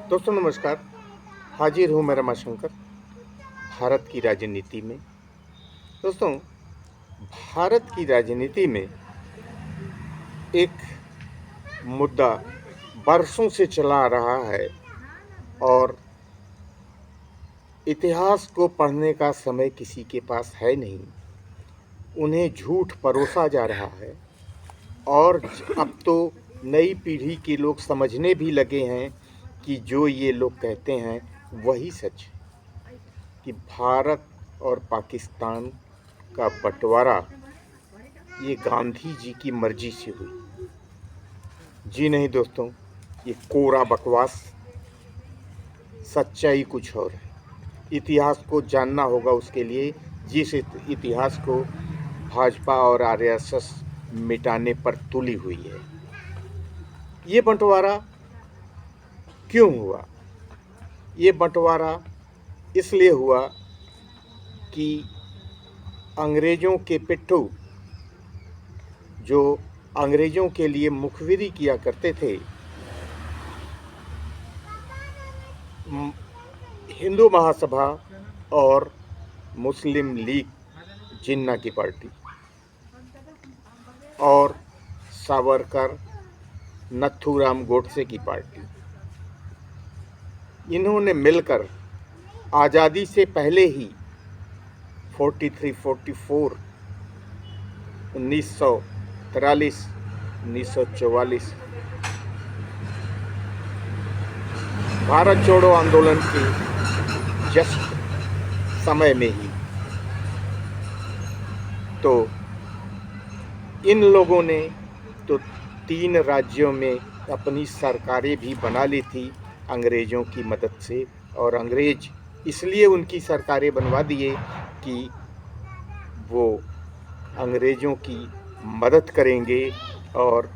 दोस्तों नमस्कार। हाजिर हूँ मैं रमाशंकर भारत की राजनीति में। दोस्तों, भारत की राजनीति में एक मुद्दा बरसों से चला आ रहा है और इतिहास को पढ़ने का समय किसी के पास है नहीं। उन्हें झूठ परोसा जा रहा है और अब तो नई पीढ़ी के लोग समझने भी लगे हैं कि जो ये लोग कहते हैं वही सच है कि भारत और पाकिस्तान का बंटवारा ये गांधी जी की मर्जी से हुई। जी नहीं दोस्तों, ये कोरा बकवास, सच्चाई कुछ और है। इतिहास को जानना होगा उसके लिए, जिस इतिहास को भाजपा और आरएसएस मिटाने पर तुली हुई है। ये बंटवारा क्यों हुआ? ये बंटवारा इसलिए हुआ कि अंग्रेजों के पिट्ठू जो अंग्रेजों के लिए मुखबिरी किया करते थे, हिंदू महासभा और मुस्लिम लीग जिन्ना की पार्टी और सावरकर नथुराम गोडसे की पार्टी, इन्होंने मिलकर आज़ादी से पहले ही 43-44 1943 1944 भारत छोड़ो आंदोलन के जस्ट समय में ही तो इन लोगों ने तो 3 राज्यों में अपनी सरकारें भी बना ली थी अंग्रेज़ों की मदद से। और अंग्रेज इसलिए उनकी सरकारें बनवा दिए कि वो अंग्रेज़ों की मदद करेंगे और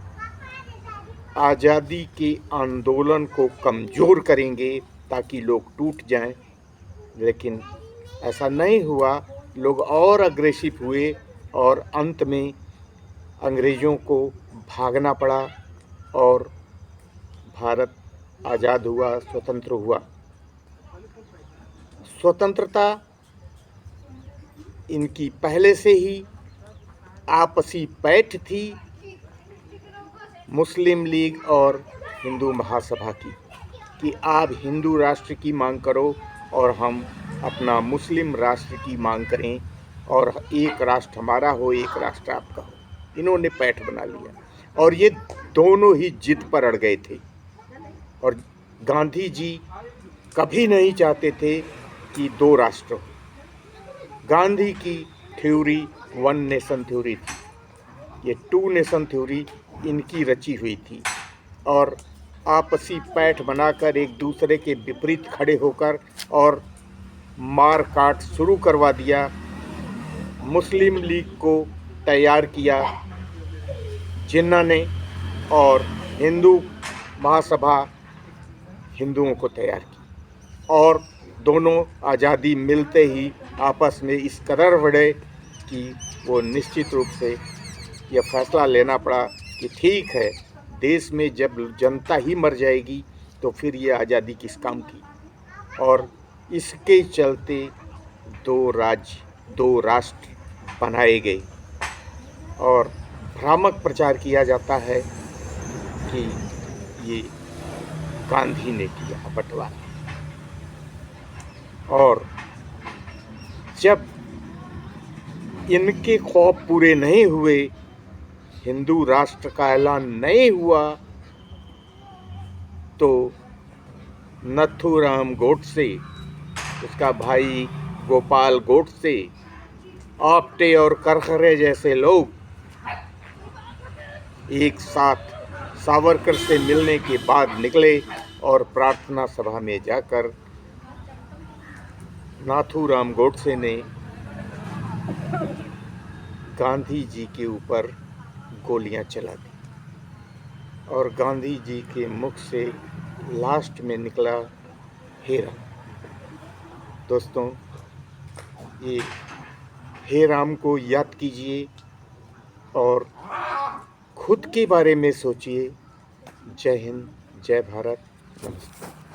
आज़ादी के आंदोलन को कमज़ोर करेंगे ताकि लोग टूट जाएं। लेकिन ऐसा नहीं हुआ, लोग और अग्रेसिव हुए और अंत में अंग्रेज़ों को भागना पड़ा और भारत आज़ाद हुआ, स्वतंत्र हुआ। स्वतंत्रता इनकी पहले से ही आपसी पैठ थी, मुस्लिम लीग और हिंदू महासभा की, कि आप हिंदू राष्ट्र की मांग करो और हम अपना मुस्लिम राष्ट्र की मांग करें और एक राष्ट्र हमारा हो, एक राष्ट्र आपका हो। इन्होंने पैठ बना लिया और ये दोनों ही जिद पर अड़ गए थे। और गांधी जी कभी नहीं चाहते थे कि 2 राष्ट्र हो। गांधी की थ्योरी 1 नेशन थ्योरी थी, ये 2 नेशन थ्योरी इनकी रची हुई थी। और आपसी पैठ बनाकर एक दूसरे के विपरीत खड़े होकर और मार काट शुरू करवा दिया। मुस्लिम लीग को तैयार किया जिन्ना ने और हिंदू महासभा हिंदुओं को तैयार की। और दोनों आज़ादी मिलते ही आपस में इस कदर बढ़े कि वो निश्चित रूप से यह फैसला लेना पड़ा कि ठीक है, देश में जब जनता ही मर जाएगी तो फिर ये आज़ादी किस काम की। और इसके चलते 2 राज्य 2 राष्ट्र बनाए गए और भ्रामक प्रचार किया जाता है कि ये गांधी ने किया बंटवारा। और जब इनके ख्वाब पूरे नहीं हुए, हिंदू राष्ट्र का ऐलान नहीं हुआ, तो नथुराम गोडसे, उसका भाई गोपाल गोडसे, आप्टे और करखरे जैसे लोग एक साथ सावरकर से मिलने के बाद निकले और प्रार्थना सभा में जाकर नाथूराम गोडसे ने गांधी जी के ऊपर गोलियां चला दी और गांधी जी के मुख से लास्ट में निकला हे राम। दोस्तों, ये हे राम को याद कीजिए और खुद के बारे में सोचिए। जय हिंद, जय भारत, नमस्कार।